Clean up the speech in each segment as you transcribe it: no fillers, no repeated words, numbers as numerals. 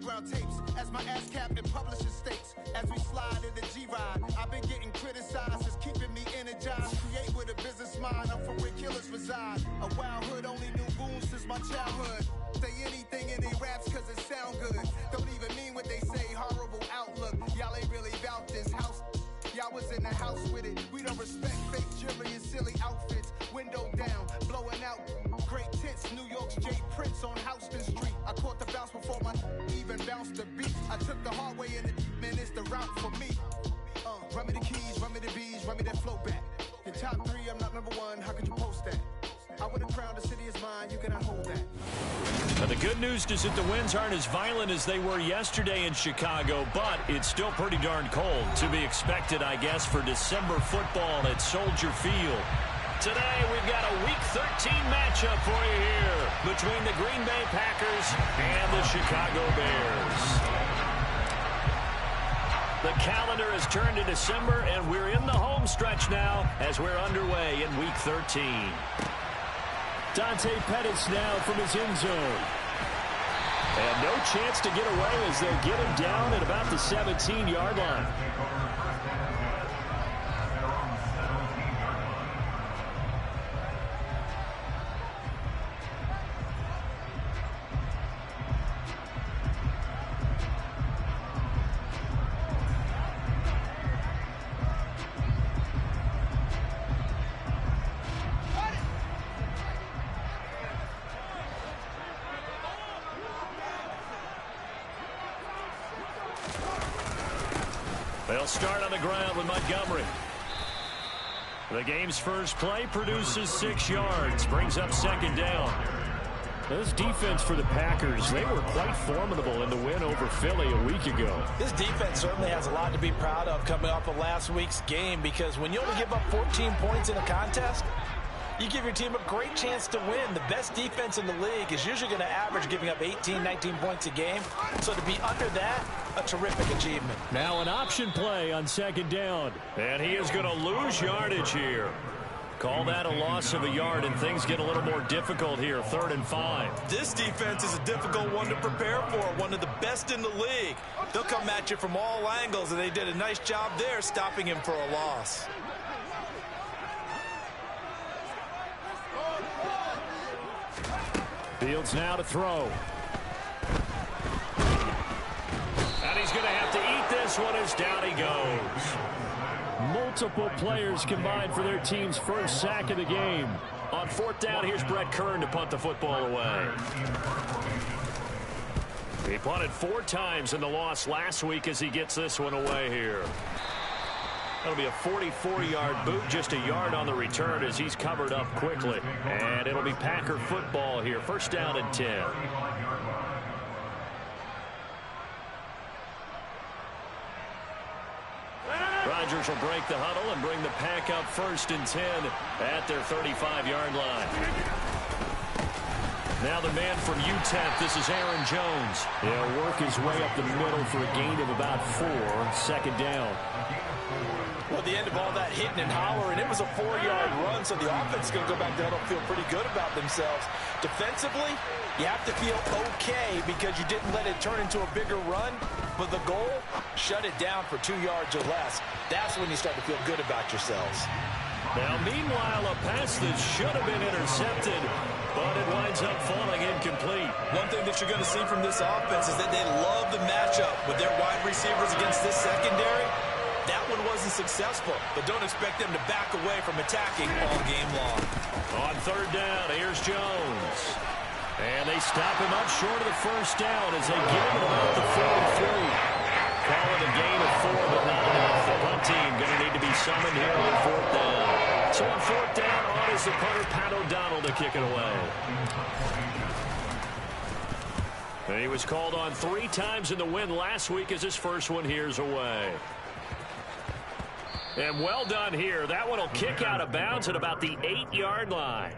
underground tapes as my ass cap in publishing states. As we slide in the G-Ride, I've been getting criticized as keeping me energized. Create with a business mind, I'm from where killers reside. A wild hood, only knew goons since my childhood. Say anything in they raps cause it sound good. Don't even mean what they say, horrible outlook. Y'all ain't really about this house. Y'all was in the house with it. We don't respect fake jewelry and silly outfits. Window down, blowing out. Great tits, New York's J. Prince on Houston Street. I caught the bounce before my even bounced the beat. I took the hard way and man, it's the route for me. Run me the keys, run me the bees, run me that flow back. In top 3, I'm not number 1. How could you post that? I would have crowned the city is mine. You cannot hold that. Now, the good news is that the winds aren't as violent as they were yesterday in Chicago, but it's still pretty darn cold. To be expected, I guess, for December football at Soldier Field. Today, we've got a Week 13 matchup for you here between the Green Bay Packers and the Chicago Bears. The calendar has turned to December, and we're in the home stretch now as we're underway in Week 13. Dante Pettis now from his end zone. And no chance to get away as they'll get him down at about the 17-yard line. They'll start on the ground with Montgomery. The game's first play produces 6 yards, brings up second down. This defense for the Packers, they were quite formidable in the win over Philly a week ago. This defense certainly has a lot to be proud of coming off of last week's game, because when you only give up 14 points in a contest, you give your team a great chance to win. The best defense in the league is usually going to average giving up 18, 19 points a game. So to be under that, a terrific achievement. Now an option play on second down. And he is going to lose yardage here. Call that a loss of a yard, and things get a little more difficult here, 3rd and 5. This defense is a difficult one to prepare for, one of the best in the league. They'll come at you from all angles, and they did a nice job there stopping him for a loss. Fields now to throw. And he's going to have to eat this one as down he goes. Multiple players combined for their team's first sack of the game. On 4th down, here's Brett Kern to punt the football away. He punted 4 times in the loss last week as he gets this one away here. That'll be a 44-yard boot, just a yard on the return as he's covered up quickly. And it'll be Packer football here. 1st down and 10. Rodgers will break the huddle and bring the Pack up 1st and 10 at their 35-yard line. Now the man from UTEP, this is Aaron Jones. He'll work his way up the middle for a gain of about 4, 2nd down. Well, at the end of all that hitting and hollering, it was a 4-yard run, so the offense is going to go back there and feel pretty good about themselves. Defensively, you have to feel okay because you didn't let it turn into a bigger run, but the goal, shut it down for 2 yards or less. That's when you start to feel good about yourselves. Now, meanwhile, a pass that should have been intercepted, but it winds up falling incomplete. One thing that you're going to see from this offense is that they love the matchup with their wide receivers against this secondary. That one wasn't successful, but don't expect them to back away from attacking all game long. On 3rd down, here's Jones. And they stop him up short of the 1st down as they get him at about the 43. Call it a gain of 4, but not enough. The punt team going to need to be summoned here on 4th down. So on 4th down, on is the punter, Pat O'Donnell, to kick it away. And he was called on 3 times in the win last week as his first one here's away. And well done here. That one will kick out of bounds at about the 8-yard line.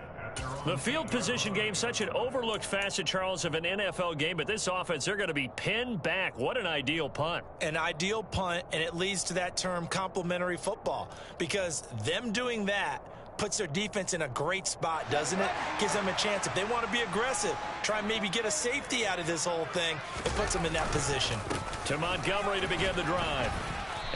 The field position game, such an overlooked facet, Charles, of an NFL game, but this offense, they're going to be pinned back. What an ideal punt. An ideal punt, and it leads to that term complementary football, because them doing that puts their defense in a great spot, doesn't it? Gives them a chance. If they want to be aggressive, try and maybe get a safety out of this whole thing, it puts them in that position. To Montgomery to begin the drive.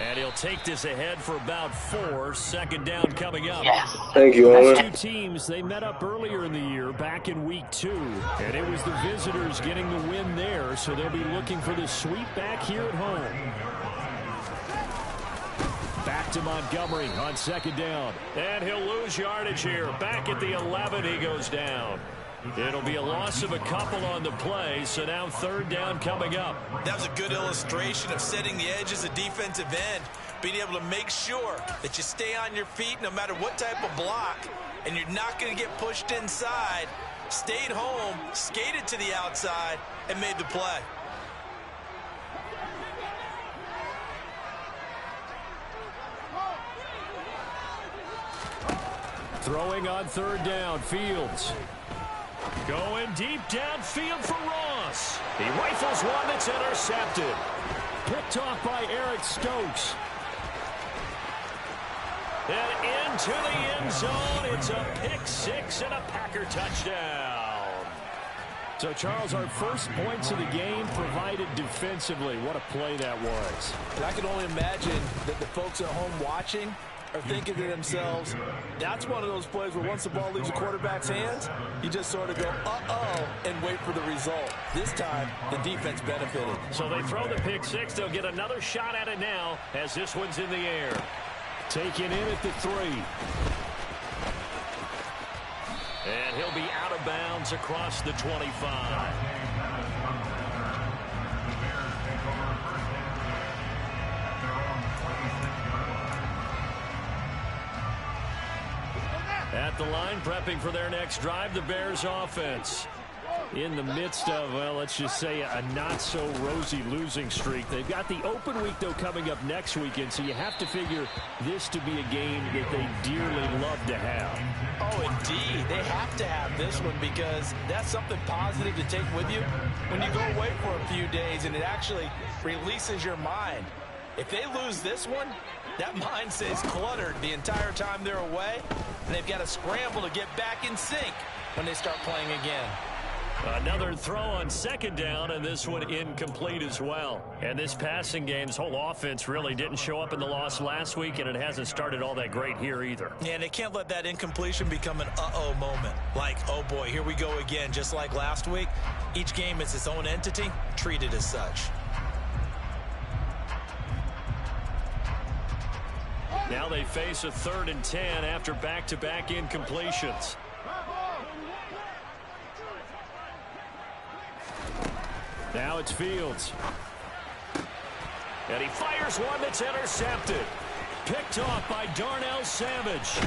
And he'll take this ahead for about 4. Second down coming up. Yes. Thank you, These Owen. two teams, they met up earlier in the year, back in week 2. And it was the visitors getting the win there, so they'll be looking for the sweep back here at home. Back to Montgomery on second down. And he'll lose yardage here. Back at the 11, he goes down. It'll be a loss of a couple on the play, so now third down coming up. That was a good illustration of setting the edge as a defensive end, being able to make sure that you stay on your feet no matter what type of block, and you're not going to get pushed inside. Stayed home, skated to the outside, and made the play. Throwing on third down, Fields. Going deep downfield for Ross. He rifles one that's intercepted. Picked off by Eric Stokes. And into the end zone. It's a pick 6 and a Packer touchdown. So, Charles, our first points of the game provided defensively. What a play that was. And I can only imagine that the folks at home watching are thinking to themselves, that's one of those plays where once the ball leaves the quarterback's hands, you just sort of go, uh-oh, and wait for the result. This time, the defense benefited. So they throw the pick 6. They'll get another shot at it now as this one's in the air. Taken in at the 3. And he'll be out of bounds across the 25. At the line, prepping for their next drive, the Bears offense. In the midst of, well, let's just say a not-so-rosy losing streak. They've got the open week, though, coming up next weekend, so you have to figure this to be a game that they dearly love to have. Oh, indeed. They have to have this one because that's something positive to take with you when you go away for a few days, and it actually releases your mind. If they lose this one, that mind stays cluttered the entire time they're away, and they've got to scramble to get back in sync when they start playing again. Another throw on second down, and this one incomplete as well. And this passing game's whole offense really didn't show up in the loss last week, and it hasn't started all that great here either. Yeah, and they can't let that incompletion become an uh-oh moment. Like, oh boy, here we go again, just like last week. Each game is its own entity, treated as such. Now they face a 3rd and 10 after back-to-back incompletions. Now it's Fields. And he fires one that's intercepted. Picked off by Darnell Savage.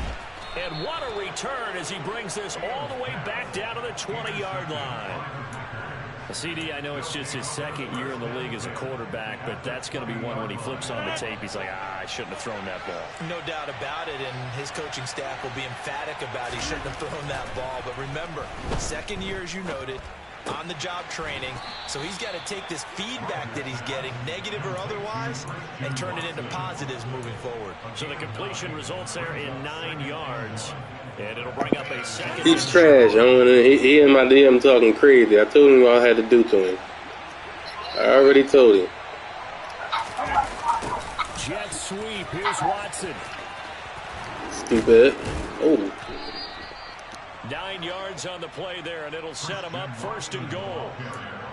And what a return as he brings this all the way back down to the 20-yard line. CD, I know it's just his second year in the league as a quarterback, but that's going to be one when he flips on the tape. He's like, I shouldn't have thrown that ball. No doubt about it, and his coaching staff will be emphatic about he shouldn't have thrown that ball. But remember, second year, as you noted, on-the-job training, so he's got to take this feedback that he's getting, negative or otherwise, and turn it into positives moving forward. So the completion results there in 9 yards, and it'll bring up a second. He's trash. He in my DM talking crazy. I told him what I had to do to him. I already told him. Jet sweep. Here's Watson. Stupid. Oh. 9 yards on the play there, and it'll set him up 1st and goal.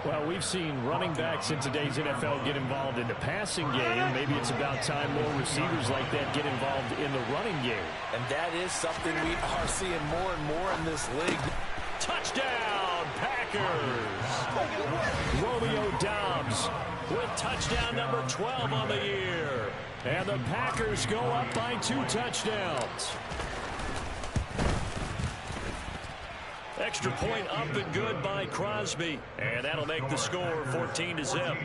Well, we've seen running backs in today's NFL get involved in the passing game. Maybe it's about time more receivers like that get involved in the running game. And that is something we are seeing more and more in this league. Touchdown, Packers! Romeo Doubs with touchdown number 12 on the year. And the Packers go up by 2 touchdowns. Extra point up and good by Crosby. And that'll make the score 14-0.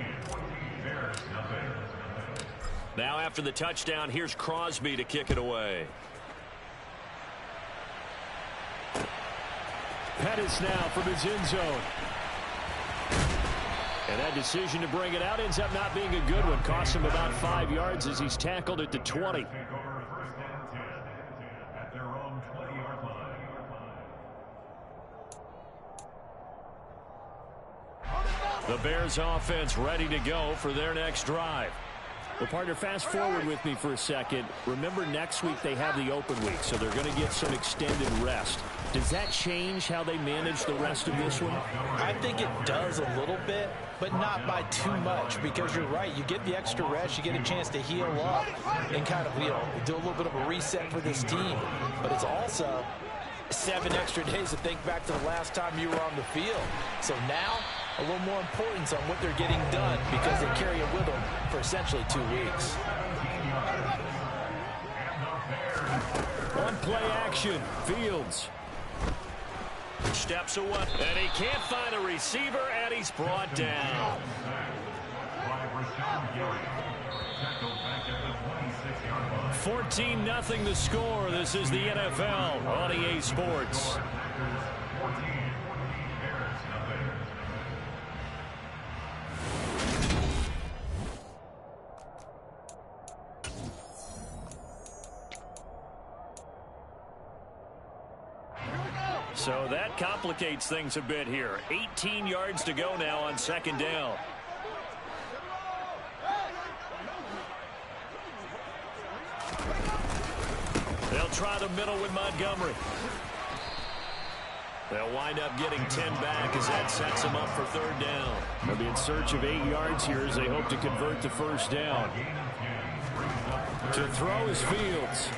Now after the touchdown, here's Crosby to kick it away. Pettis now from his end zone. And that decision to bring it out ends up not being a good one. Costs him about 5 yards as he's tackled at the 20. The Bears offense ready to go for their next drive. Well, partner, fast forward with me for a second. Remember, next week they have the open week, so they're going to get some extended rest. Does that change how they manage the rest of this one? I think it does a little bit, but not by too much, because you're right. You get the extra rest, you get a chance to heal up and kind of, do a little bit of a reset for this team. But it's also 7 extra days to think back to the last time you were on the field. So now, a little more importance on what they're getting done because they carry it with them for essentially 2 weeks. On play action, Fields steps away, and he can't find a receiver, and he's brought down. 14-0 the score. This is the NFL on EA Sports. So that complicates things a bit here. 18 yards to go now on second down. They'll try the middle with Montgomery. They'll wind up getting 10 back as that sets them up for third down. They'll be in search of 8 yards here as they hope to convert the first down. To throw is Fields.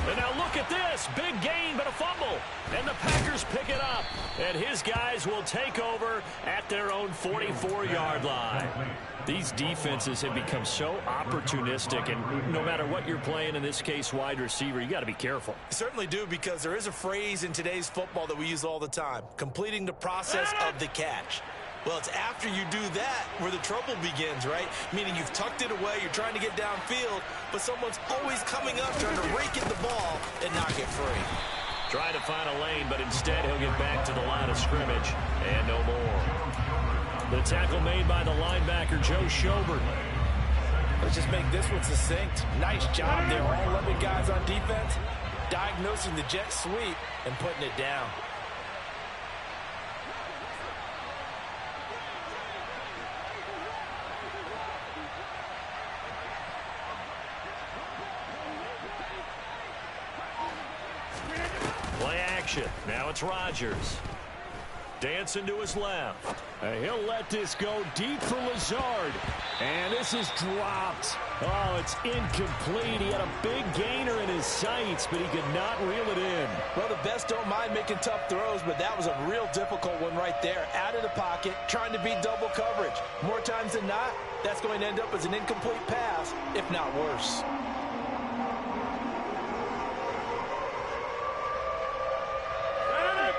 And now look at this. Big gain, but a fumble. And the Packers pick it up. And his guys will take over at their own 44-yard line. These defenses have become so opportunistic, and no matter what you're playing, in this case wide receiver, you got to be careful. You certainly do, because there is a phrase in today's football that we use all the time: completing the process of the catch. Well, it's after you do that where the trouble begins, right? Meaning you've tucked it away, you're trying to get downfield, but someone's always coming up trying to rake at the ball and knock it free. Trying to find a lane, but instead he'll get back to the line of scrimmage, and no more. The tackle made by the linebacker, Joe Schobert. Let's just make this one succinct. Nice job there. All 11 guys on defense diagnosing the jet sweep and putting it down. Play action. Now it's Rodgers. Dancing to his left. He'll let this go deep for Lazard. And this is dropped. Oh, it's incomplete. He had a big gainer in his sights, but he could not reel it in. Well, the best don't mind making tough throws, but that was a real difficult one right there. Out of the pocket, trying to beat double coverage. More times than not, that's going to end up as an incomplete pass, if not worse.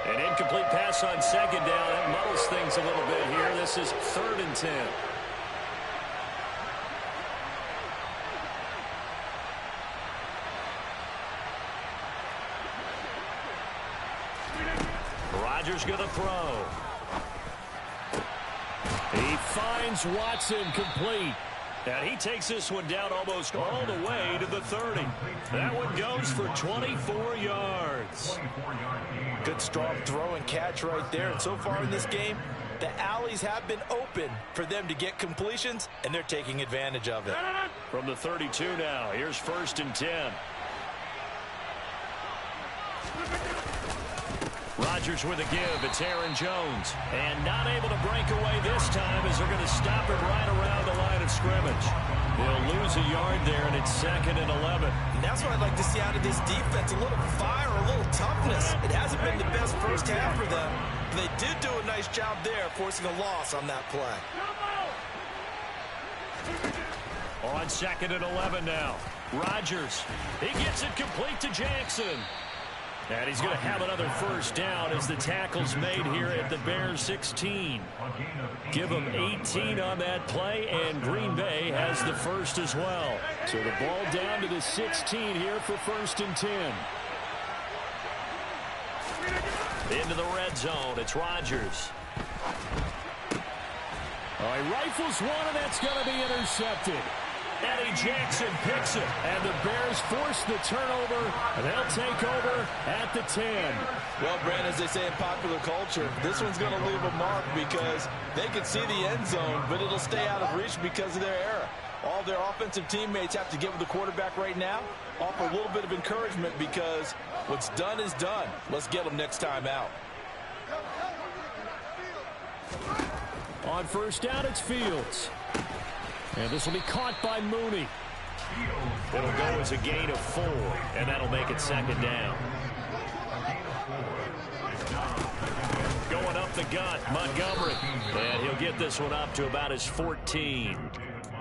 An incomplete pass on second down. That muddles things a little bit here. This is 3rd and 10. Rodgers going to throw. He finds Watson complete. And he takes this one down almost all the way to the 30. That one goes for 24 yards. Good strong throw and catch right there. And so far in this game, the alleys have been open for them to get completions, and they're taking advantage of it. From the 32 now, here's 1st and 10. Rodgers with a give. It's Aaron Jones. And not able to break away this time as they're going to stop him right around the line of scrimmage. They'll lose a yard there, and it's 2nd and 11. And that's what I'd like to see out of this defense. A little fire, a little toughness. It hasn't been the best first half for them. They did do a nice job there, forcing a loss on that play. On 2nd and 11 now. Rodgers. He gets it complete to Jackson. And he's going to have another first down as the tackle's made here at the Bears 16. Give them 18 on that play, and Green Bay has the first as well. So the ball down to the 16 here for 1st and 10. Into the red zone. It's Rodgers. He rifles one, and that's going to be intercepted. Eddie Jackson picks it. And the Bears force the turnover, and they'll take over at the 10. Well, Brent, as they say in popular culture, this one's going to leave a mark because they can see the end zone, but it'll stay out of reach because of their error. All their offensive teammates have to give the quarterback right now, offer a little bit of encouragement because what's done is done. Let's get them next time out. On first down, it's Fields. And this will be caught by Mooney. It'll go as a gain of 4, and that'll make it second down. Going up the gut, Montgomery. And he'll get this one up to about his 14.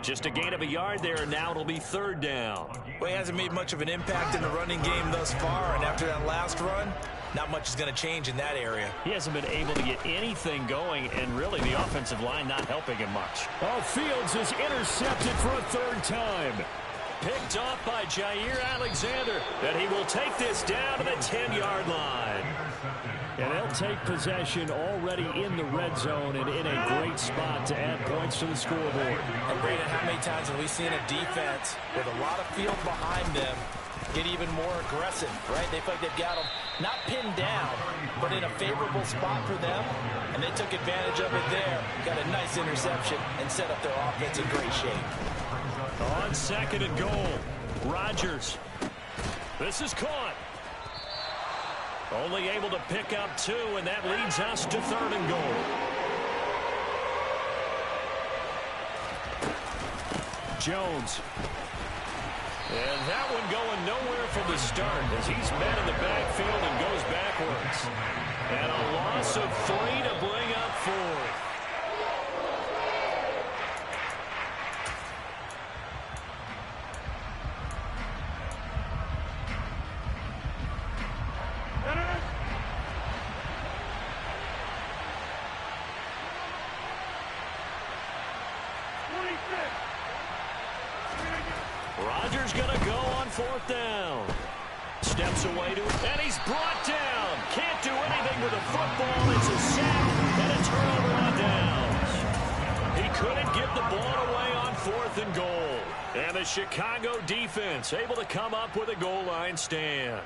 Just a gain of a yard there, and now it'll be third down. Well, he hasn't made much of an impact in the running game thus far, and after that last run, not much is going to change in that area. He hasn't been able to get anything going, and really the offensive line not helping him much. Oh, Fields is intercepted for a third time. Picked off by Jair Alexander, and he will take this down to the 10-yard line. And they'll take possession already in the red zone and in a great spot to add points to the scoreboard. And Brandon, how many times have we seen a defense with a lot of field behind them get even more aggressive, right? They feel like they've got them not pinned down, but in a favorable spot for them, and they took advantage of it there. Got a nice interception and set up their offense in great shape. On second and goal, Rodgers. This is caught. Only able to pick up 2, and that leads us to third and goal. Jones. And that one going nowhere from the start as he's met in the backfield and goes backwards. And a loss of 3 to bring up 4. Rodgers going to go on fourth down. Steps away to it, and he's brought down. Can't do anything with a football. It's a sack and a turnover on downs. He couldn't get the ball away on fourth and goal. And the Chicago defense able to come up with a goal line stand.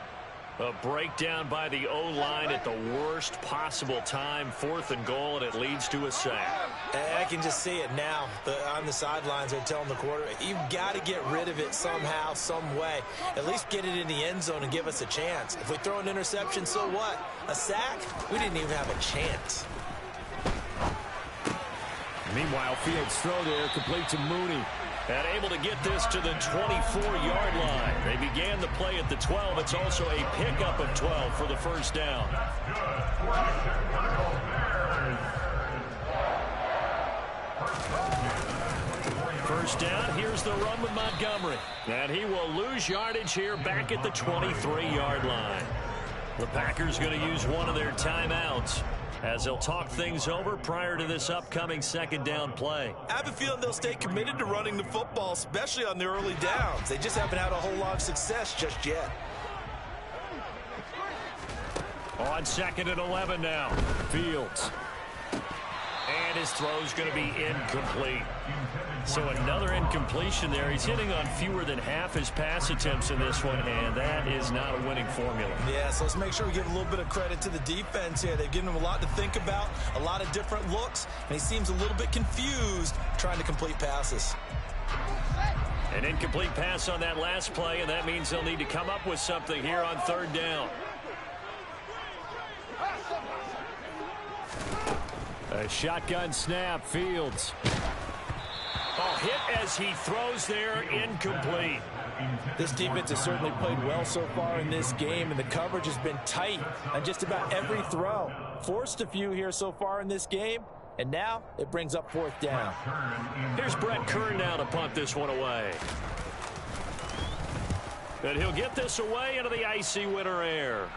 A breakdown by the O-line at the worst possible time. Fourth and goal, and it leads to a sack. I can just see it now. On the sidelines, they're telling the quarterback, you've got to get rid of it somehow, some way. At least get it in the end zone and give us a chance. If we throw an interception, so what? A sack? We didn't even have a chance. Meanwhile, Fields' throw there complete to Mooney. And able to get this to the 24-yard line. They began the play at the 12. It's also a pickup of 12 for the first down. First down, here's the run with Montgomery. And he will lose yardage here back at the 23-yard line. The Packers going to use one of their timeouts as they'll talk things over prior to this upcoming second down play. I have a feeling they'll stay committed to running the football, especially on the early downs. They just haven't had a whole lot of success just yet. On second and 11 now, Fields. And his throw's going to be incomplete. So another incompletion there. He's hitting on fewer than half his pass attempts in this one, and that is not a winning formula. Yeah, so let's make sure we give a little bit of credit to the defense here. They've given him a lot to think about, a lot of different looks, and he seems a little bit confused trying to complete passes. An incomplete pass on that last play, and that means they'll need to come up with something here on third down. A shotgun snap, Fields. Oh, hit as he throws there, incomplete. This defense has certainly played well so far in this game, and the coverage has been tight on just about every throw. Forced a few here so far in this game, and now it brings up fourth down. Here's Brett Kern now to punt this one away. And he'll get this away into the icy winter air.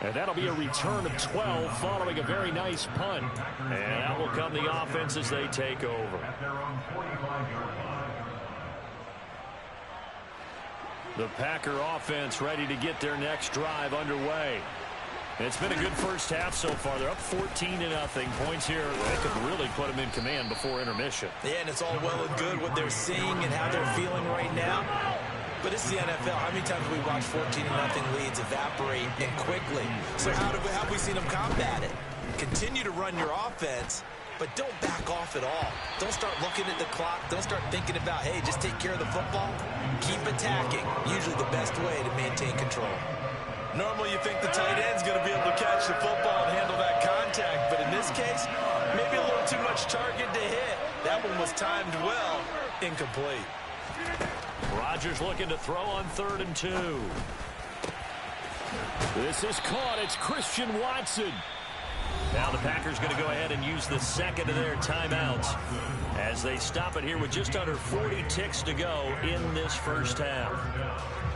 And that'll be a return of 12 following a very nice punt. And out will come the offense as they take over. The Packer offense ready to get their next drive underway. It's been a good first half so far. They're up 14-0. Points here, they could really put them in command before intermission. Yeah, and it's all well and good what they're seeing and how they're feeling right now. But it's the NFL. How many times have we watched 14-0 leads evaporate and quickly? So how have we seen them combat it? Continue to run your offense, but don't back off at all. Don't start looking at the clock. Don't start thinking about, hey, just take care of the football. Keep attacking. Usually the best way to maintain control. Normally you think the tight end's going to be able to catch the football and handle that contact, but in this case, maybe a little too much target to hit. That one was timed well. Incomplete. Rodgers looking to throw on 3rd and 2. This is caught. It's Christian Watson. Now the Packers going to go ahead and use the second of their timeouts as they stop it here with just under 40 ticks to go in this first half.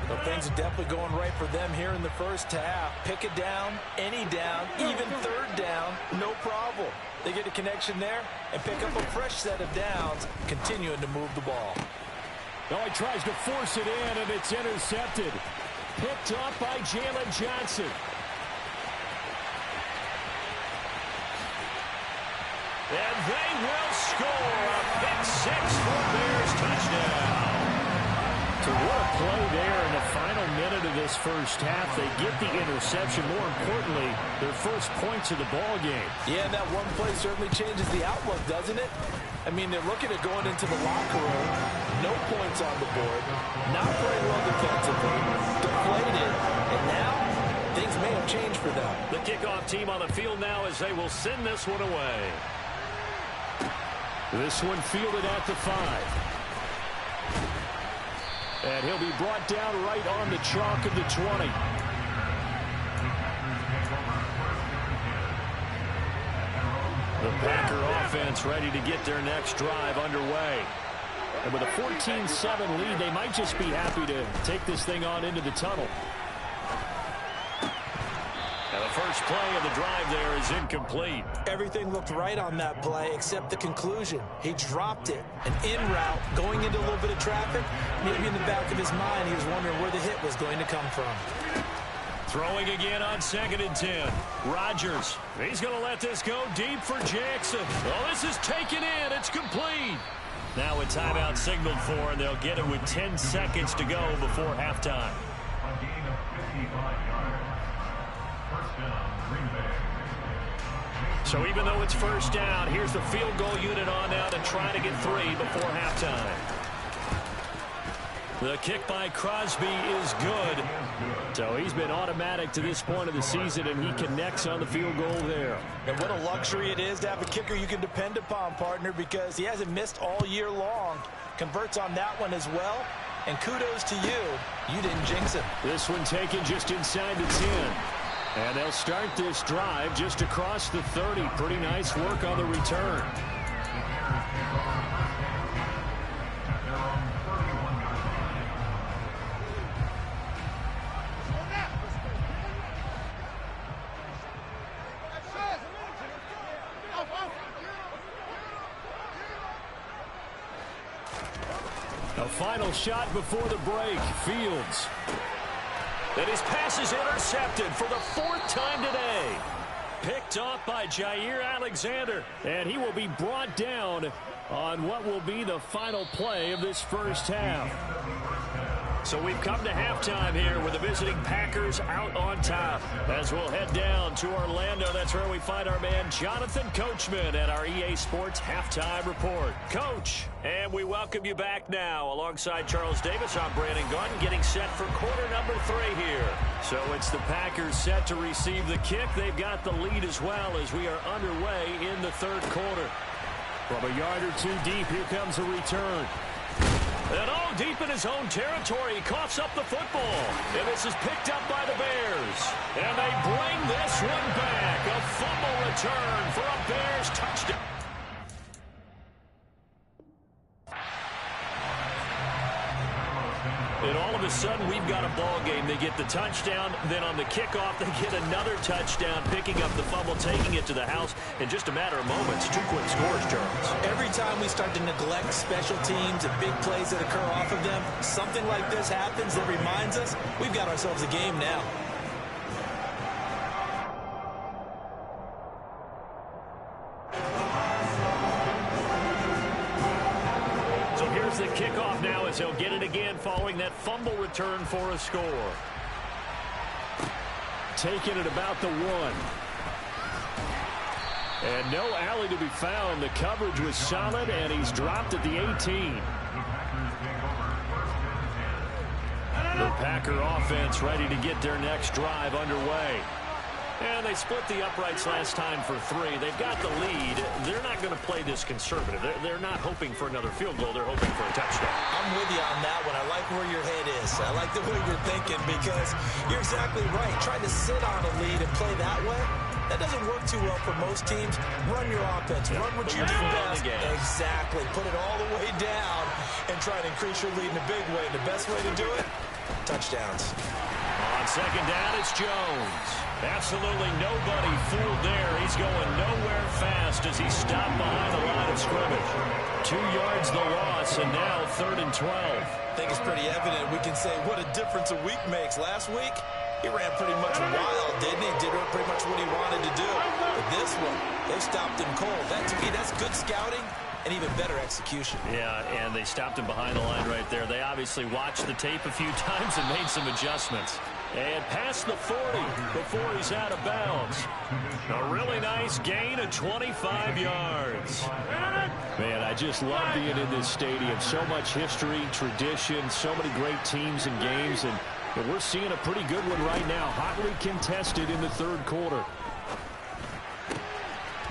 Well, things are definitely going right for them here in the first half. Pick it down, any down, even 3rd down, no problem. They get a connection there and pick up a fresh set of downs, continuing to move the ball. Oh, he tries to force it in, and it's intercepted. Picked off by Jalen Johnson. And they will score a pick-6 for Bears touchdown. So what a play there in the final minute of this first half. They get the interception. More importantly, their first points of the ball game. Yeah, and that one play certainly changes the outlook, doesn't it? I mean, they're looking at going into the locker room. No points on the board. Not playing well defensively. Deflated. And now, things may have changed for them. The kickoff team on the field now as they will send this one away. This one fielded at the 5. And he'll be brought down right on the chalk of the 20. The Packer offense ready to get their next drive underway. And with a 14-7 lead, they might just be happy to take this thing on into the tunnel. And the first play of the drive there is incomplete. Everything looked right on that play except the conclusion. He dropped it. An in route going into a little bit of traffic. Maybe in the back of his mind he was wondering where the hit was going to come from. Throwing again on 2nd and 10. Rodgers. He's going to let this go deep for Jackson. Oh, this is taken in. It's complete. Now a timeout signaled for, and they'll get it with 10 seconds to go before halftime. So even though it's first down, here's the field goal unit on now to try to get 3 before halftime. The kick by Crosby is good. So he's been automatic to this point of the season, and he connects on the field goal there. And what a luxury it is to have a kicker you can depend upon, partner, because he hasn't missed all year long. Converts on that one as well. And kudos to you. You didn't jinx him. This one taken just inside the 10. And they'll start this drive just across the 30. Pretty nice work on the return. A final shot before the break. Fields. And his pass is intercepted for the 4th time today. Picked off by Jair Alexander. And he will be brought down on what will be the final play of this first half. So we've come to halftime here with the visiting Packers out on top. As we'll head down to Orlando, that's where we find our man Jonathan Coachman at our EA Sports Halftime Report. Coach, and we welcome you back now. Alongside Charles Davis, I'm Brandon Gordon, getting set for quarter number 3 here. So it's the Packers set to receive the kick. They've got the lead as well as we are underway in the 3rd quarter. From a yard or 2 deep, here comes a return. And oh, deep in his own territory, he coughs up the football. And this is picked up by the Bears. And they bring this one back. A fumble return for a Bears touchdown. And all of a sudden, we've got a ball game. They get the touchdown, then on the kickoff, they get another touchdown, picking up the fumble, taking it to the house in just a matter of moments. 2 quick scores, Charles. Every time we start to neglect special teams and big plays that occur off of them, something like this happens that reminds us we've got ourselves a game now. as he'll get it again following that fumble return for a score. Taking it about the 1. And no alley to be found. The coverage was solid, and he's dropped at the 18. The Packer offense ready to get their next drive underway. And they split the uprights last time for 3. They've got the lead. They're not going to play this conservative. They're not hoping for another field goal. They're hoping for a touchdown. I'm with you on that one. I like where your head is. I like the way you're thinking because you're exactly right. Trying to sit on a lead and play that way, that doesn't work too well for most teams. Run your offense. Run what you do best. Exactly. Put it all the way down and try to increase your lead in a big way. The best way to do it, touchdowns. On second down, it's Jones. Absolutely nobody fooled there. He's going nowhere fast as he stopped behind the line of scrimmage. 2 yards the loss, and now 3rd and 12. I think it's pretty evident. We can say what a difference a week makes. Last week, he ran pretty much wild, didn't he? Did pretty much what he wanted to do. But this one, they stopped him cold. That, to me, that's good scouting and even better execution. Yeah, and they stopped him behind the line right there. They obviously watched the tape a few times and made some adjustments. And past the 40 before he's out of bounds. A really nice gain of 25 yards. Man, I just love being in this stadium. So much history, tradition, so many great teams and games. And we're seeing a pretty good one right now. Hotly contested in the 3rd quarter.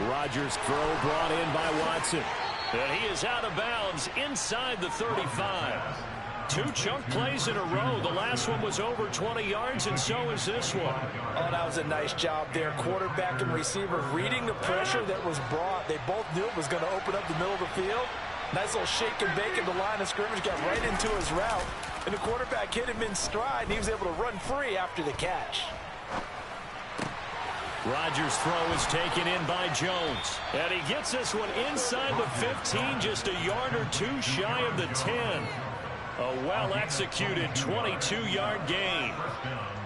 Rodgers' throw brought in by Watson. And he is out of bounds inside the 35. 2 chunk plays in a row. The last one was over 20 yards, and so is this one. Oh, that was a nice job there. Quarterback and receiver reading the pressure that was brought. They both knew it was going to open up the middle of the field. Nice little shake and bake at the line of scrimmage. Got right into his route. And the quarterback hit him in stride, and he was able to run free after the catch. Rodgers' throw is taken in by Jones. And he gets this one inside the 15, just a yard or 2 shy of the 10. A well-executed 22-yard gain.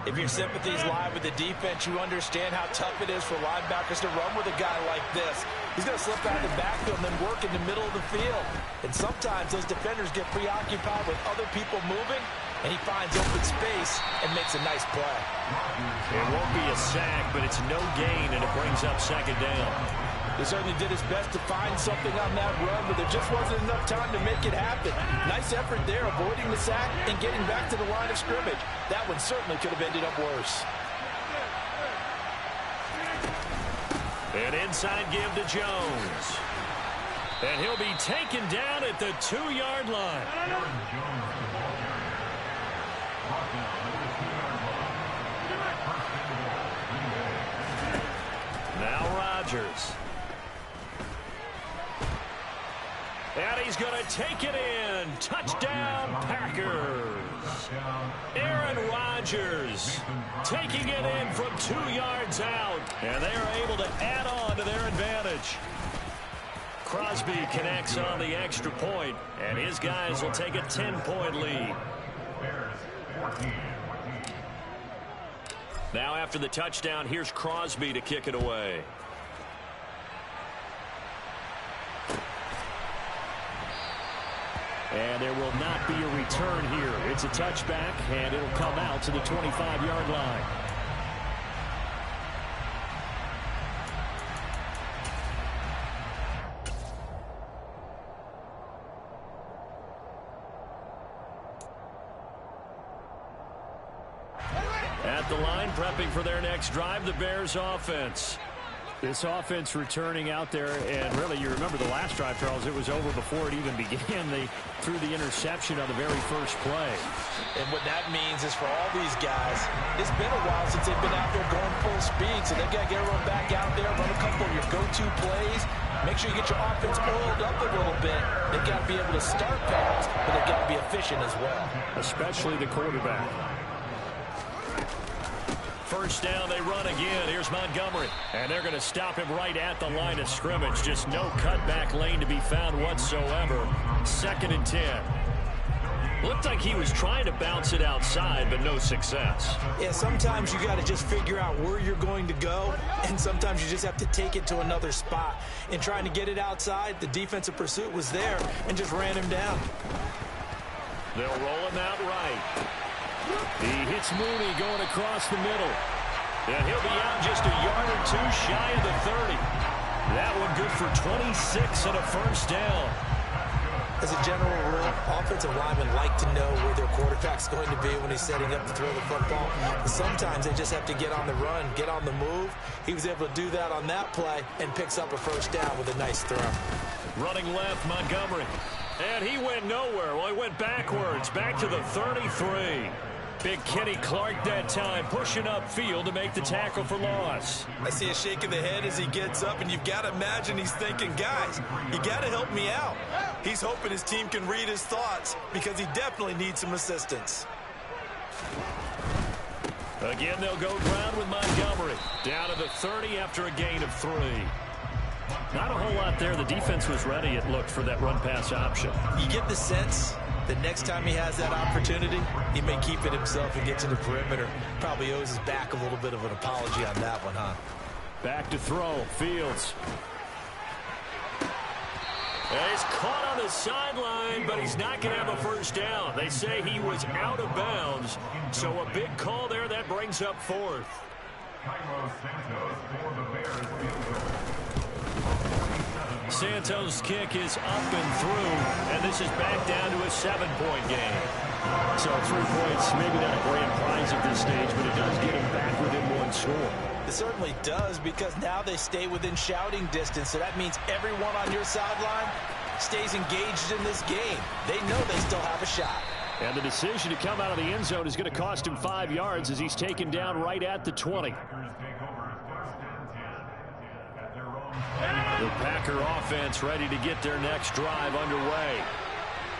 If your sympathies lie with the defense, you understand how tough it is for linebackers to run with a guy like this. He's going to slip out of the backfield and then work in the middle of the field. And sometimes those defenders get preoccupied with other people moving, and he finds open space and makes a nice play. It won't be a sack, but it's no gain, and it brings up 2nd down. He certainly did his best to find something on that run, but there just wasn't enough time to make it happen. Nice effort there, avoiding the sack and getting back to the line of scrimmage. That one certainly could have ended up worse. An inside give to Jones. And he'll be taken down at the 2-yard line. Now Rodgers. And he's going to take it in. Touchdown, Packers. Aaron Rodgers taking it in from 2 yards out. And they are able to add on to their advantage. Crosby connects on the extra point, and his guys will take a 10-point lead. Now after the touchdown, here's Crosby to kick it away. And there will not be a return here. It's a touchback, and it'll come out to the 25-yard line. At the line, prepping for their next drive, the Bears offense. This offense returning out there, and really, you remember the last drive, Charles, it was over before it even began. They threw the interception on the very first play. And what that means is for all these guys, it's been a while since they've been out there going full speed, so they've got to get everyone back out there, run a couple of your go-to plays, make sure you get your offense oiled up a little bit. They've got to be able to start fast, but they've got to be efficient as well. Especially the quarterback. First down, they run again. Here's Montgomery. And they're going to stop him right at the line of scrimmage. Just no cutback lane to be found whatsoever. 2nd and 10. Looked like he was trying to bounce it outside, but no success. Yeah, sometimes you got to just figure out where you're going to go, and sometimes you just have to take it to another spot. In trying to get it outside, the defensive pursuit was there and just ran him down. They'll roll him out right. He hits Mooney going across the middle. And he'll be out just a yard or two shy of the 30. That one good for 26 and a first down. As a general rule, offensive linemen like to know where their quarterback's going to be when he's setting up to throw the football. But sometimes they just have to get on the run, get on the move. He was able to do that on that play and picks up a first down with a nice throw. Running left, Montgomery. And he went nowhere. Well, he went backwards, back to the 33. Big Kenny Clark that time, pushing upfield to make the tackle for loss. I see a shake of the head as he gets up, and you've got to imagine he's thinking, guys, you got to help me out. He's hoping his team can read his thoughts because he definitely needs some assistance. Again, they'll go ground with Montgomery. Down to the 30 after a gain of 3. Not a whole lot there. The defense was ready, it looked, for that run-pass option. You get the sense that next time he has that opportunity, he may keep it himself and get to the perimeter. Probably owes his back a little bit of an apology on that one, huh? Back to throw. Fields. And he's caught on the sideline, but he's not going to have a first down. They say he was out of bounds, so a big call there. That brings up 4th. Santos' kick is up and through, and this is back down to a 7-point game. So 3 points, maybe not a grand prize at this stage, but it does get him back within 1 score. It certainly does, because now they stay within shouting distance, so that means everyone on your sideline stays engaged in this game. They know they still have a shot. And the decision to come out of the end zone is going to cost him 5 yards as he's taken down right at the 20. The Packer offense ready to get their next drive underway.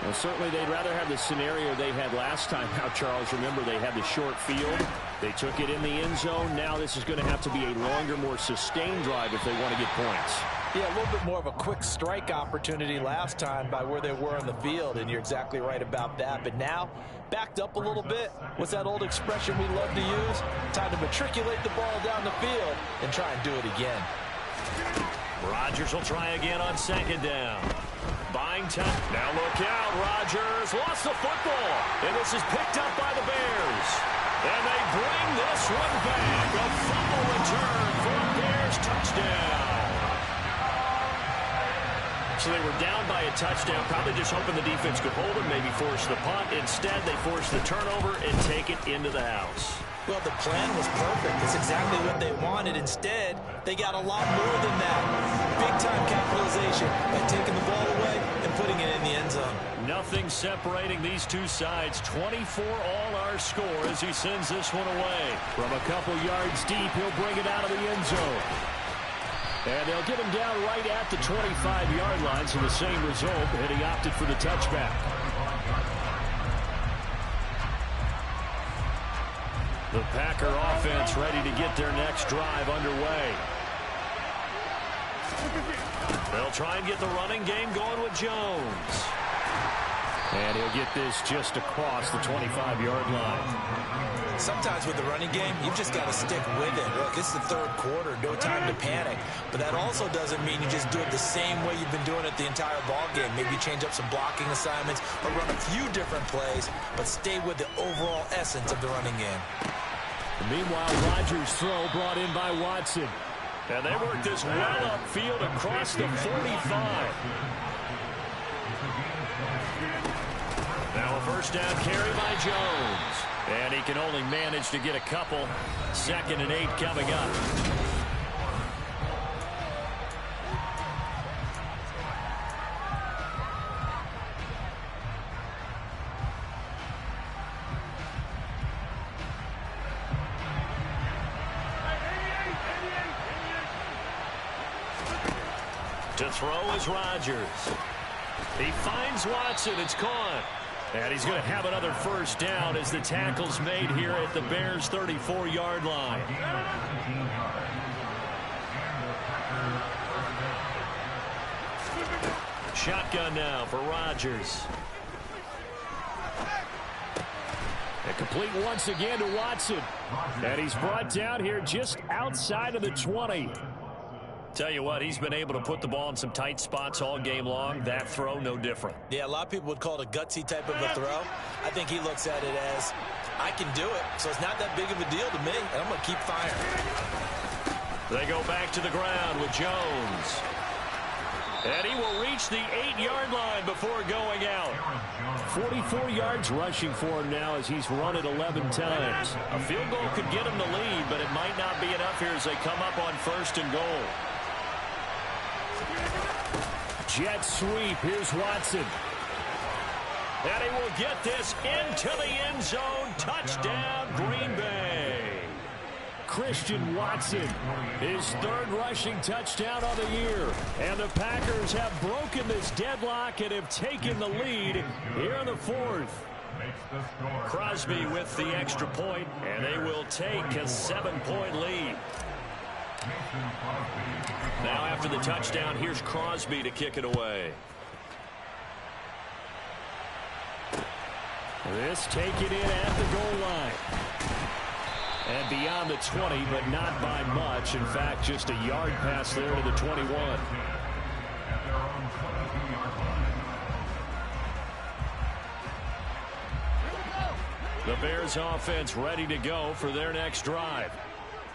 Well, certainly they'd rather have the scenario they had last time out, Charles. Remember, they had the short field. They took it in the end zone. Now this is going to have to be a longer, more sustained drive if they want to get points. Yeah, a little bit more of a quick strike opportunity last time by where they were on the field, and you're exactly right about that. But now, backed up a little bit. What's that old expression we love to use? Time to matriculate the ball down the field and try and do it again. Rodgers will try again on 2nd down. Buying time. Now look out. Rodgers lost the football. And this is picked up by the Bears. And they bring this one back. A fumble return for a Bears touchdown. So they were down by a touchdown, probably just hoping the defense could hold them, maybe force the punt. Instead, they force the turnover and take it into the house. Well, the plan was perfect. It's exactly what they wanted. Instead, they got a lot more than that. Big-time capitalization by taking the ball away and putting it in the end zone. Nothing separating these two sides. 24 all our score as he sends this one away. From a couple yards deep, he'll bring it out of the end zone. And they'll get him down right at the 25-yard line, so the same result, and he opted for the touchback. The Packer offense ready to get their next drive underway. They'll try and get the running game going with Jones. And he'll get this just across the 25-yard line. Sometimes with the running game, you've just got to stick with it. Look, it's the 3rd quarter, no time to panic. But that also doesn't mean you just do it the same way you've been doing it the entire ball game. Maybe change up some blocking assignments or run a few different plays, but stay with the overall essence of the running game. Meanwhile, Rodgers' throw brought in by Watson. And they work this well upfield across the 45. Now a first down carry by Jones. And he can only manage to get a couple. 2nd and 8 coming up. To throw is Rodgers. He finds Watson. It's caught. And he's going to have another first down as the tackle's made here at the Bears' 34-yard line. Shotgun now for Rodgers. And complete once again to Watson. And he's brought down here just outside of the 20. Tell you what, he's been able to put the ball in some tight spots all game long. That throw, no different. Yeah, a lot of people would call it a gutsy type of a throw. I think he looks at it as, I can do it, so it's not that big of a deal to me, and I'm going to keep firing. They go back to the ground with Jones. And he will reach the 8-yard line before going out. 44 yards rushing for him now as he's run it 11 times. A field goal could get him the lead, but it might not be enough here as they come up on 1st and goal. Jet sweep. Here's Watson. And he will get this into the end zone. Touchdown, Green Bay. Christian Watson, his 3rd rushing touchdown of the year. And the Packers have broken this deadlock and have taken the lead here in the 4th. Crosby with the extra point, and they will take a 7-point lead. Now after the touchdown, here's Crosby to kick it away. This taken in at the goal line. And beyond the 20, but not by much. In fact, just a yard pass there to the 21. The Bears offense ready to go for their next drive.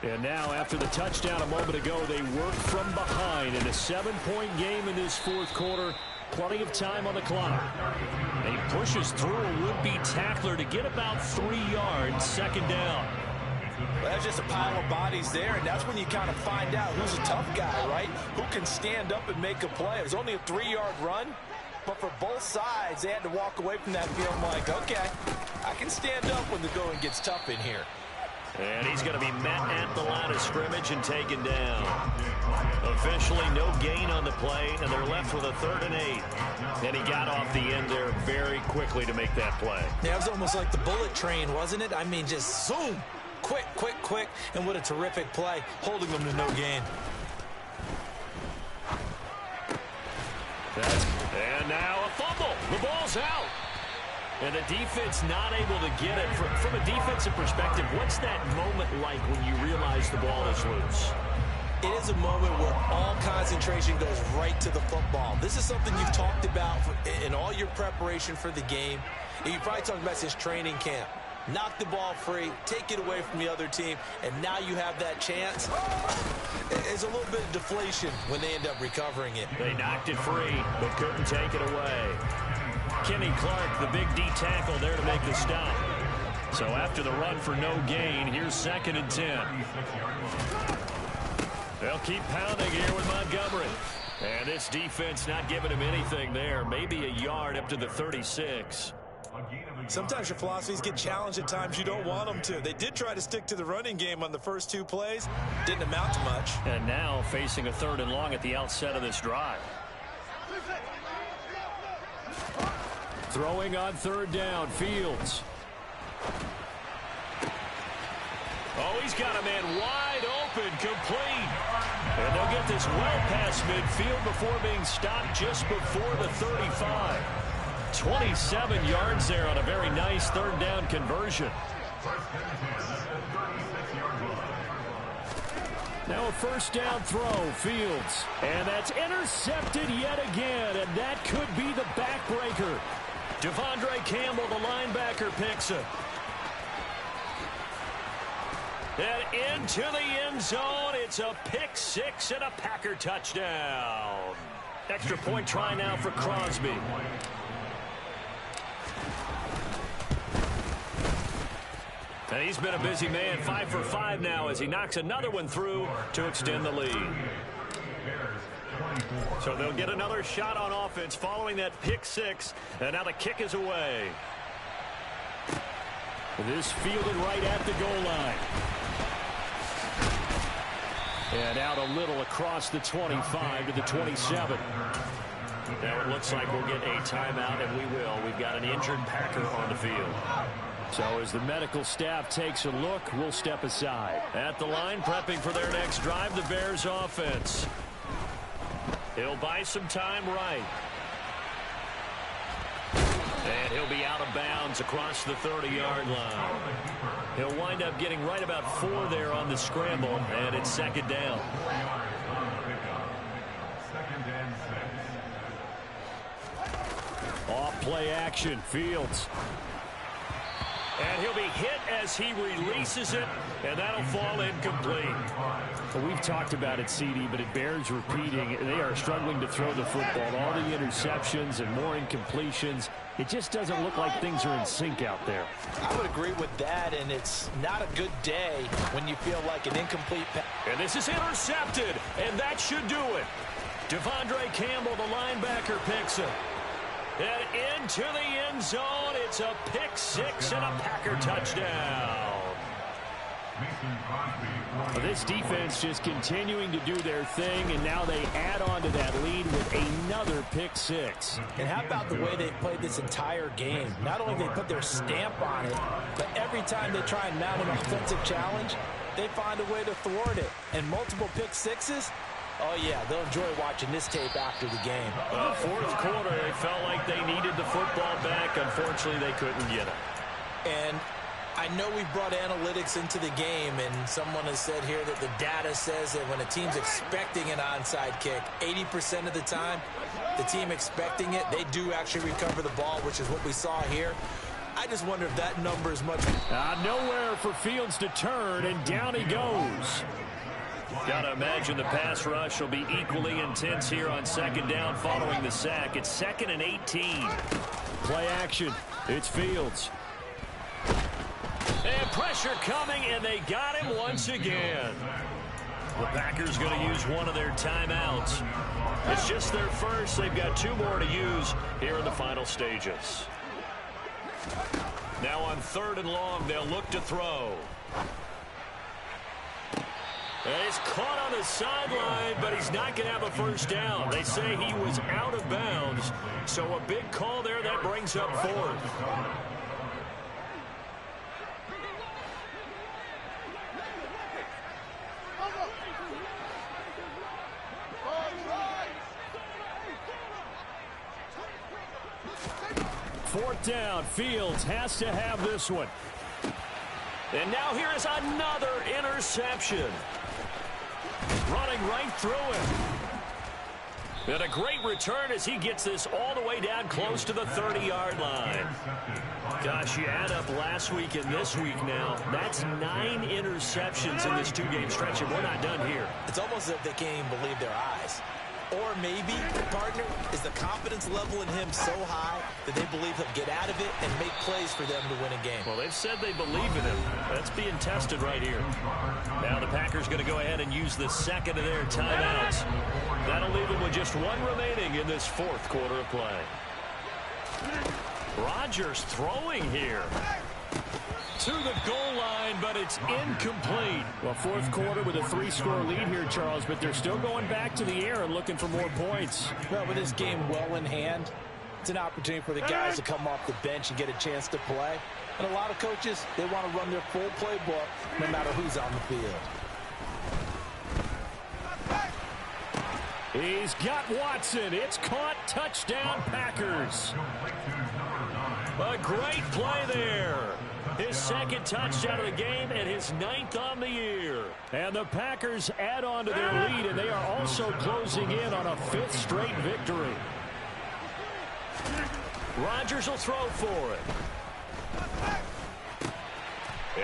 And now after the touchdown a moment ago, they work from behind in a 7-point game in this 4th quarter. Plenty of time on the clock. And he pushes through a would-be tackler to get about 3 yards, 2nd down. Well, that's just a pile of bodies there, and that's when you kind of find out who's a tough guy, right? Who can stand up and make a play. It was only a 3-yard run, but for both sides, they had to walk away from that feeling like, okay, I can stand up when the going gets tough in here. And he's going to be met at the line of scrimmage and taken down. Officially no gain on the play, and they're left with a 3rd and 8. And he got off the end there very quickly to make that play. Yeah, it was almost like the bullet train, wasn't it? I mean, just zoom. Quick, quick, quick, and what a terrific play, holding them to no gain. And now a fumble. The ball's out. And the defense not able to get it. From a defensive perspective, what's that moment like when you realize the ball is loose? It is a moment where all concentration goes right to the football. This is something you've talked about in all your preparation for the game. And you probably talked about since training camp. Knock the ball free, take it away from the other team, and now you have that chance. There's a little bit of deflation when they end up recovering it. They knocked it free, but couldn't take it away. Kenny Clark, the big D tackle there to make the stop. So after the run for no gain, here's 2nd and 10. They'll keep pounding here with Montgomery. And this defense not giving him anything there. Maybe a yard up to the 36. Sometimes your philosophies get challenged at times you don't want them to. They did try to stick to the running game on the first 2 plays. Didn't amount to much. And now facing a 3rd and long at the outset of this drive. Throwing on 3rd down, Fields. Oh, he's got a man wide open, complete. And they'll get this well past midfield before being stopped just before the 35. 27 yards there on a very nice 3rd down conversion. Now a 1st down throw, Fields. And that's intercepted yet again, and that could be the backbreaker. Devondre Campbell, the linebacker, picks it. And into the end zone. It's a pick 6 and a Packer touchdown. Extra point try now for Crosby. And he's been a busy man, 5 for 5 now as he knocks another one through to extend the lead. So they'll get another shot on offense following that pick 6, and now the kick is away. This fielded right at the goal line. And out a little across the 25 to the 27. Now it looks like we'll get a timeout, and we will. We've got an injured Packer on the field. So as the medical staff takes a look, we'll step aside. At the line, prepping for their next drive, the Bears offense. He'll buy some time right. And he'll be out of bounds across the 30-yard line. He'll wind up getting right about 4 there on the scramble, and it's 2nd down. Off play action, Fields. And he'll be hit as he releases it, and that'll fall incomplete. Well, we've talked about it, CD, but it bears repeating. They are struggling to throw the football. All the interceptions and more incompletions. It just doesn't look like things are in sync out there. I would agree with that, and it's not a good day when you feel like an incomplete pass. And this is intercepted, and that should do it. Devondre Campbell, the linebacker, picks it. And into the end zone, it's a pick six and a Packer touchdown. Well, this defense just continuing to do their thing, and now they add on to that lead with another pick six. And how about the way they've played this entire game? Not only they put their stamp on it, but every time they try and mount an offensive challenge, they find a way to thwart it. And multiple pick sixes, oh, yeah, they'll enjoy watching this tape after the game. Fourth quarter, they felt like they needed the football back. Unfortunately, they couldn't get it. And I know we brought analytics into the game, and someone has said here that the data says that when a team's expecting an onside kick, 80% of the time, the team expecting it, they do actually recover the ball, which is what we saw here. I just wonder if that number is much. Nowhere for Fields to turn, and down he goes. Got to imagine the pass rush will be equally intense here on second down following the sack. It's 2nd and 18. Play action. It's Fields. And pressure coming, and they got him once again. The Packers going to use one of their timeouts. It's just their first. They've got 2 more to use here in the final stages. Now on 3rd and long, they'll look to throw. And he's caught on the sideline, but he's not going to have a first down. They say he was out of bounds, so a big call there that brings up 4th. Fourth down, Fields has to have this one. And now here is another interception. Running right through him. And a great return as he gets this all the way down close to the 30-yard line. Gosh, you add up last week and this week now. That's 9 interceptions in this 2-game stretch, and we're not done here. It's almost as if they can't even believe their eyes. Or maybe, partner, is the confidence level in him so high that they believe he'll get out of it and make plays for them to win a game. Well, they've said they believe in him. That's being tested right here. Now the Packers going to go ahead and use the second of their timeouts. That'll leave them with just 1 remaining in this 4th quarter of play. Rodgers throwing here. To the goal line, but it's incomplete. Well, 4th quarter with a 3-score lead here, Charles, but they're still going back to the air and looking for more points. Well, with this game well in hand, it's an opportunity for the guys to come off the bench and get a chance to play. And a lot of coaches, they want to run their full playbook no matter who's on the field. He's got Watson. It's caught. Touchdown, Packers. A great play there. His 2nd touchdown of the game and his 9th on the year. And the Packers add on to their lead, and they are also closing in on a 5th straight victory. Rodgers will throw for it.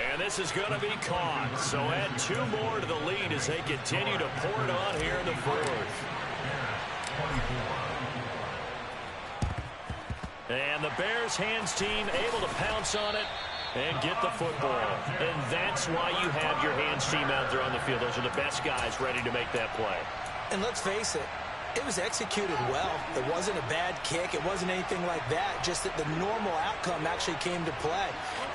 And this is going to be caught. So add 2 more to the lead as they continue to pour it on here in the 4th. And the Bears hands team able to pounce on it and get the football. And that's why you have your hands team out there on the field. Those are the best guys ready to make that play. And let's face it, it was executed well. It wasn't a bad kick. It wasn't anything like that. Just that the normal outcome actually came to play.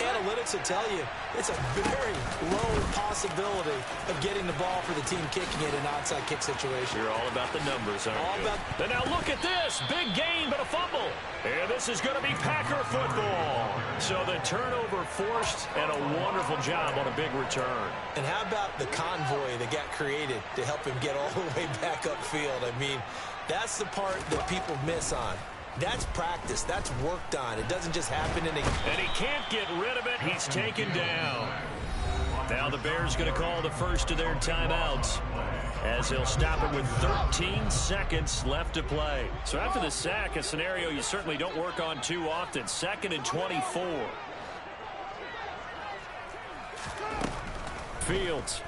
Analytics will tell you it's a very low possibility of getting the ball for the team kicking it in an onside kick situation. You're all about the numbers, aren't you? And now look at this. Big gain, but a fumble. And this is going to be Packer football. So the turnover forced and a wonderful job on a big return. And how about the convoy that got created to help him get all the way back upfield? I mean, that's the part that people miss on. That's practice. That's worked on. It doesn't just happen in a... And he can't get rid of it. He's taken down. Now the Bears going to call the first of their timeouts as as they'll stop it with 13 seconds left to play. So after the sack, a scenario you certainly don't work on too often. 2nd and 24. Fields.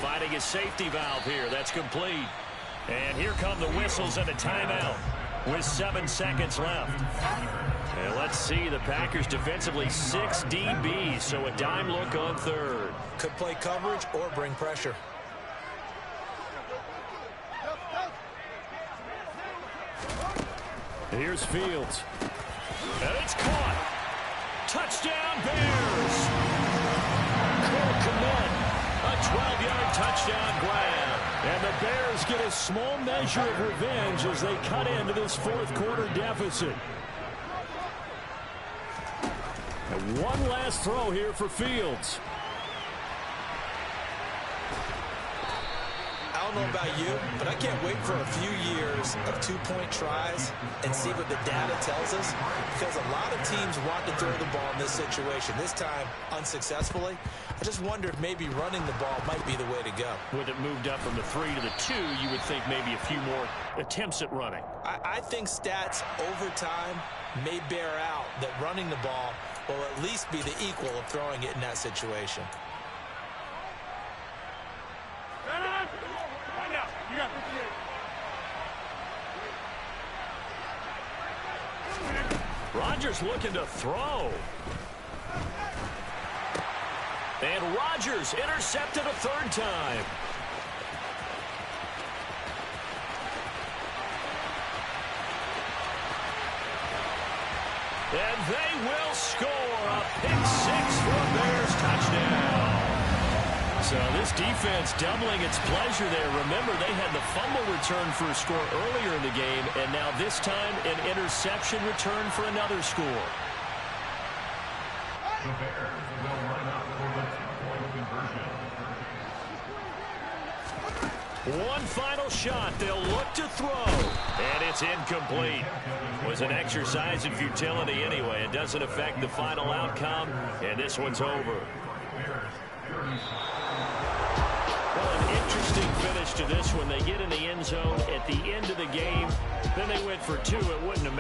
Finding a safety valve here. That's complete. And here come the whistles and a timeout with 7 seconds left. And let's see, the Packers defensively 6 DBs, so a dime look on 3rd. Could play coverage or bring pressure. Here's Fields. And it's caught. Touchdown, Bears. Cole Kmet, a 12-yard touchdown grab. And the Bears get a small measure of revenge as they cut into this 4th quarter deficit. And one last throw here for Fields. I don't know about you, but I can't wait for a few years of 2-point tries and see what the data tells us, because a lot of teams want to throw the ball in this situation. This time, unsuccessfully. I just wonder if maybe running the ball might be the way to go. With it moved up from the 3 to the 2, you would think maybe a few more attempts at running. I think stats over time may bear out that running the ball will at least be the equal of throwing it in that situation. Rodgers looking to throw. And Rodgers intercepted a 3rd time. And they will score a pick 6 for a Bears touchdown. So this defense doubling its pleasure there. Remember, they had the fumble return for a score earlier in the game, and now this time an interception return for another score. The Bears will line up for the 2-point conversion. One final shot. They'll look to throw. And it's incomplete. Was an exercise in futility anyway. It doesn't affect the final outcome, and this one's over. Well, an interesting finish to this one. They get in the end zone at the end of the game. Then they went for 2. It wouldn't have